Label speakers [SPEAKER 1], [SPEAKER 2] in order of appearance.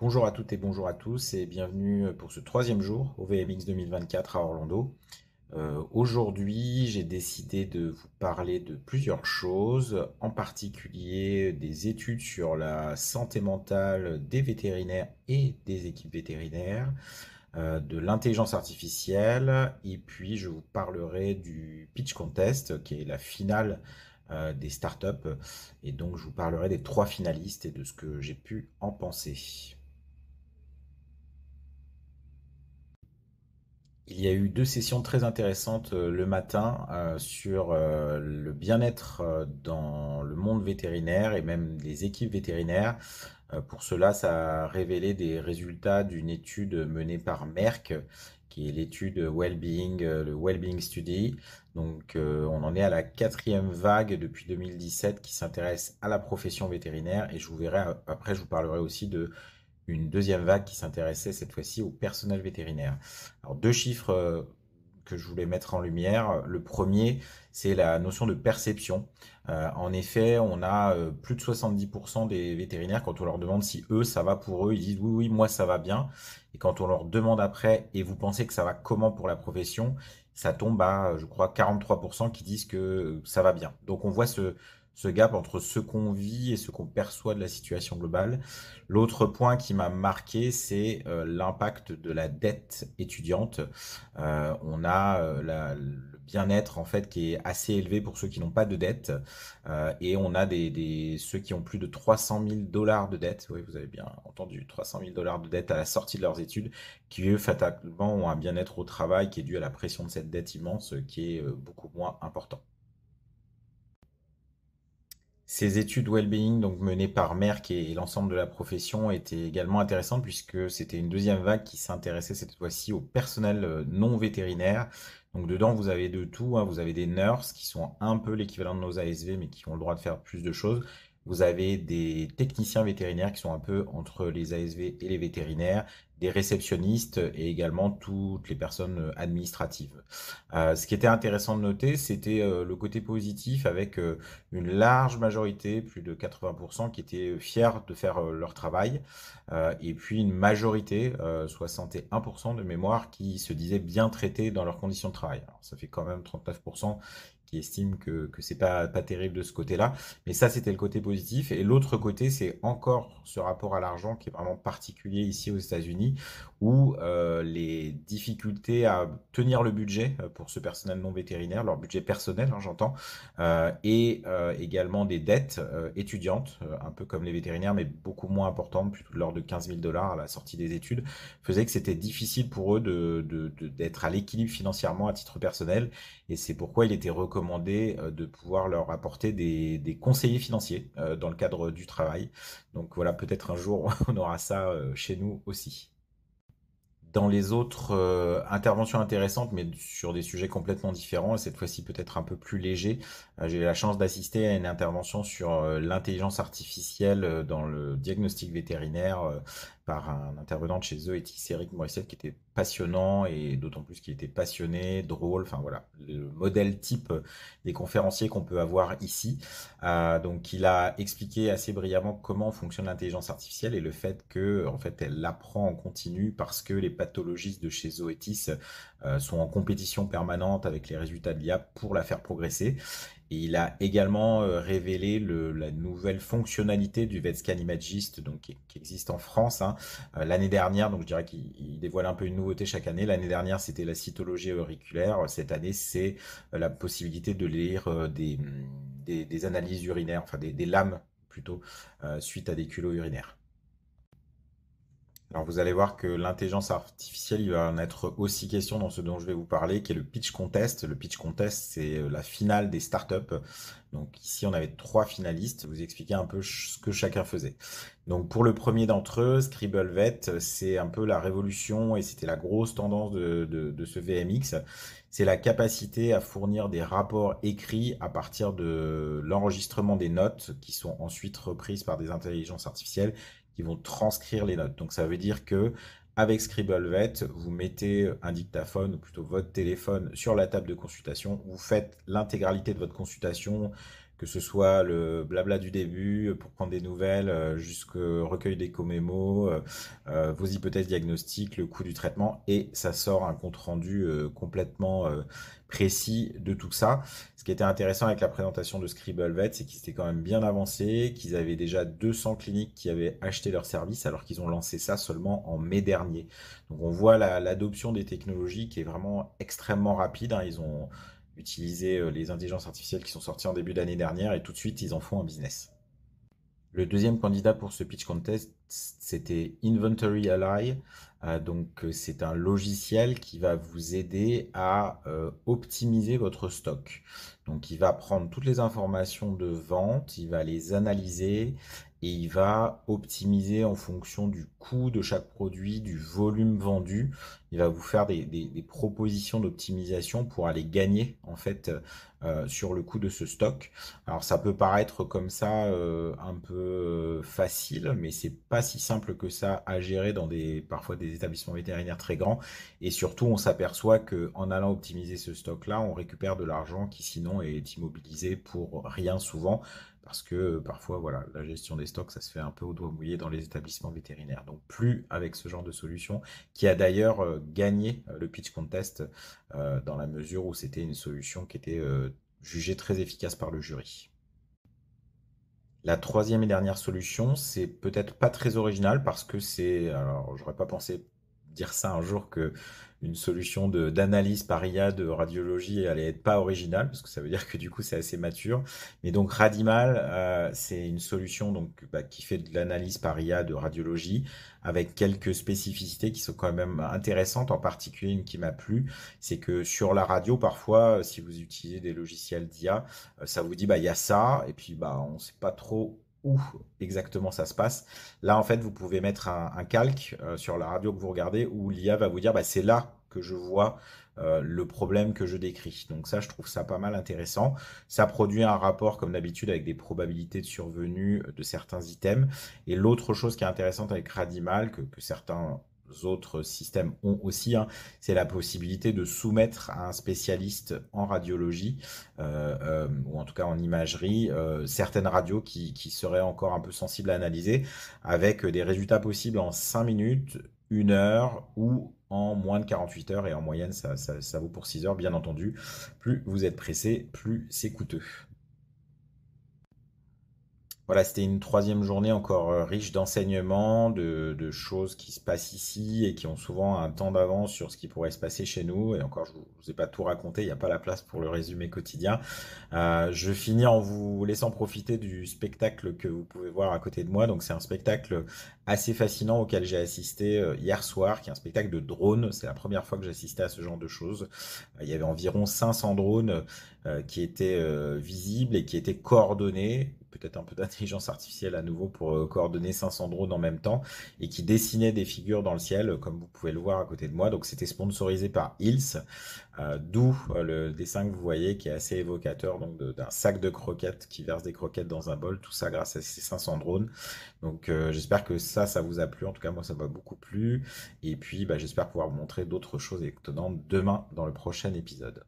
[SPEAKER 1] Bonjour à toutes et bonjour à tous et bienvenue pour ce troisième jour au VMX 2024 à Orlando. Aujourd'hui, j'ai décidé de vous parler de plusieurs choses, en particulier des études sur la santé mentale des vétérinaires et des équipes vétérinaires, de l'intelligence artificielle, et puis je vous parlerai du Pitch Contest, qui est la finale des startups, et donc je vous parlerai des trois finalistes et de ce que j'ai pu en penser. Il y a eu deux sessions très intéressantes le matin sur le bien-être dans le monde vétérinaire et même les équipes vétérinaires. Pour cela, ça a révélé des résultats d'une étude menée par Merck, qui est l'étude Wellbeing, le Wellbeing Study. Donc, on en est à la quatrième vague depuis 2017 qui s'intéresse à la profession vétérinaire et je vous verrai après, je vous parlerai aussi de une deuxième vague qui s'intéressait cette fois-ci au personnel vétérinaire. Alors deux chiffres que je voulais mettre en lumière. Le premier, c'est la notion de perception. En effet, on a plus de 70% des vétérinaires, quand on leur demande si eux, ça va pour eux, ils disent oui, oui, moi, ça va bien. Et quand on leur demande après, et vous pensez que ça va comment pour la profession, ça tombe à, je crois, 43% qui disent que ça va bien. Donc on voit ce gap entre ce qu'on vit et ce qu'on perçoit de la situation globale. L'autre point qui m'a marqué, c'est l'impact de la dette étudiante. On a le bien-être en fait qui est assez élevé pour ceux qui n'ont pas de dette et on a ceux qui ont plus de 300 000 dollars de dette. Oui, vous avez bien entendu, 300 000 dollars de dette à la sortie de leurs études, qui eux fatalement ont un bien-être au travail qui est dû à la pression de cette dette immense qui est beaucoup moins important. Ces études well-being, donc menées par Merck et l'ensemble de la profession, étaient également intéressantes puisque c'était une deuxième vague qui s'intéressait cette fois-ci au personnel non vétérinaire. Donc dedans, vous avez de tout, hein. Vous avez des nurses qui sont un peu l'équivalent de nos ASV, mais qui ont le droit de faire plus de choses. Vous avez des techniciens vétérinaires qui sont un peu entre les ASV et les vétérinaires, des réceptionnistes et également toutes les personnes administratives. Ce qui était intéressant de noter, c'était le côté positif avec une large majorité, plus de 80%, qui étaient fiers de faire leur travail, et puis une majorité, 61% de mémoire, qui se disaient bien traités dans leurs conditions de travail. Alors, ça fait quand même 39% qui estiment que c'est pas terrible de ce côté-là. Mais ça, c'était le côté positif. Et l'autre côté, c'est encore ce rapport à l'argent qui est vraiment particulier ici aux États-Unis, où les difficultés à tenir le budget pour ce personnel non vétérinaire, leur budget personnel, hein, j'entends, et également des dettes étudiantes, un peu comme les vétérinaires, mais beaucoup moins importantes, plutôt de l'ordre de 15 000 dollars à la sortie des études, faisait que c'était difficile pour eux d'être à l'équilibre financièrement à titre personnel. Et c'est pourquoi il était recommandé de pouvoir leur apporter des conseillers financiers dans le cadre du travail. Donc voilà, peut-être un jour on aura ça chez nous aussi. Dans les autres interventions intéressantes, mais sur des sujets complètement différents, et cette fois-ci peut-être un peu plus léger, j'ai eu la chance d'assister à une intervention sur l'intelligence artificielle dans le diagnostic vétérinaire par un intervenant de chez eux, Eric Morissette, qui était passionnant, et d'autant plus qu'il était passionné, drôle, enfin voilà, le modèle type des conférenciers qu'on peut avoir ici. Donc il a expliqué assez brillamment comment fonctionne l'intelligence artificielle et le fait que en fait elle apprend en continu parce que les pathologistes de chez Zoetis sont en compétition permanente avec les résultats de l'IA pour la faire progresser. Et il a également révélé la nouvelle fonctionnalité du VetScan Imagist, donc qui existe en France, hein. L'année dernière, donc je dirais qu'il dévoile un peu une nouveauté chaque année. L'année dernière, c'était la cytologie auriculaire. Cette année, c'est la possibilité de lire des analyses urinaires, enfin des lames plutôt, suite à des culots urinaires. Alors vous allez voir que l'intelligence artificielle, il va en être aussi question dans ce dont je vais vous parler, qui est le pitch contest. Le pitch contest, c'est la finale des startups. Donc ici, on avait trois finalistes. Vous expliquer un peu ce que chacun faisait. Donc pour le premier d'entre eux, ScribbleVet, c'est un peu la révolution et c'était la grosse tendance de ce VMX. C'est la capacité à fournir des rapports écrits à partir de l'enregistrement des notes qui sont ensuite reprises par des intelligences artificielles qui vont transcrire les notes. Donc ça veut dire que avec ScribbleVet, vous mettez un dictaphone, ou plutôt votre téléphone, sur la table de consultation, vous faites l'intégralité de votre consultation, que ce soit le blabla du début pour prendre des nouvelles, jusqu'au recueil d'éco mémos, vos hypothèses diagnostiques, le coût du traitement, et ça sort un compte rendu complètement précis de tout ça. Ce qui était intéressant avec la présentation de ScribbleVet, c'est qu'ils étaient quand même bien avancés, qu'ils avaient déjà 200 cliniques qui avaient acheté leur service, alors qu'ils ont lancé ça seulement en mai dernier. Donc on voit l'adoption des technologies qui est vraiment extrêmement rapide, hein. Ils ont utilisé les intelligences artificielles qui sont sorties en début d'année dernière et tout de suite ils en font un business. Le deuxième candidat pour ce pitch contest, c'était Inventory Ally. C'est un logiciel qui va vous aider à optimiser votre stock. Donc, il va prendre toutes les informations de vente, il va les analyser et il va optimiser en fonction du coût de chaque produit, du volume vendu. Il va vous faire des propositions d'optimisation pour aller gagner en fait sur le coût de ce stock. Alors ça peut paraître comme ça un peu facile, mais c'est pas si simple que ça à gérer dans parfois des établissements vétérinaires très grands. Et surtout, on s'aperçoit que en allant optimiser ce stock-là, on récupère de l'argent qui sinon est immobilisé pour rien souvent. Parce que parfois, voilà, la gestion des stocks, ça se fait un peu au doigt mouillé dans les établissements vétérinaires. Donc plus avec ce genre de solution, qui a d'ailleurs gagné le pitch contest dans la mesure où c'était une solution qui était jugée très efficace par le jury. La troisième et dernière solution, c'est peut-être pas très original parce que alors j'aurais pas pensé dire ça un jour que une solution d'analyse par IA de radiologie allait être pas originale parce que ça veut dire que du coup c'est assez mature. Mais donc Radimal, c'est une solution donc qui fait de l'analyse par IA de radiologie avec quelques spécificités qui sont quand même intéressantes. En particulier une qui m'a plu, c'est que sur la radio parfois, si vous utilisez des logiciels d'IA, ça vous dit bah il y a ça et puis bah on sait pas trop où exactement ça se passe. Là en fait vous pouvez mettre un calque sur la radio que vous regardez où l'IA va vous dire bah c'est là que je vois le problème que je décris. Donc ça je trouve ça pas mal intéressant. Ça produit un rapport comme d'habitude avec des probabilités de survenue de certains items. Et l'autre chose qui est intéressante avec Radimal que certains autres systèmes ont aussi, hein, c'est la possibilité de soumettre à un spécialiste en radiologie ou en tout cas en imagerie certaines radios qui seraient encore un peu sensibles à analyser avec des résultats possibles en 5 minutes, 1 heure ou en moins de 48 heures et en moyenne ça vaut pour 6 heures bien entendu. Plus vous êtes pressé, plus c'est coûteux. Voilà, c'était une troisième journée encore riche d'enseignements, de choses qui se passent ici et qui ont souvent un temps d'avance sur ce qui pourrait se passer chez nous. Et encore, je ne vous ai pas tout raconté, il n'y a pas la place pour le résumé quotidien. Je finis en vous laissant profiter du spectacle que vous pouvez voir à côté de moi. Donc, c'est un spectacle assez fascinant auquel j'ai assisté hier soir, qui est un spectacle de drones. C'est la première fois que j'assistais à ce genre de choses. Il y avait environ 500 drones qui étaient visibles et qui étaient coordonnés, peut-être un peu d'intelligence artificielle à nouveau pour coordonner 500 drones en même temps, et qui dessinaient des figures dans le ciel, comme vous pouvez le voir à côté de moi. Donc c'était sponsorisé par Hills, d'où le dessin que vous voyez qui est assez évocateur donc d'un sac de croquettes qui verse des croquettes dans un bol, tout ça grâce à ces 500 drones. Donc j'espère que ça vous a plu, en tout cas moi ça m'a beaucoup plu, et puis j'espère pouvoir vous montrer d'autres choses étonnantes demain dans le prochain épisode.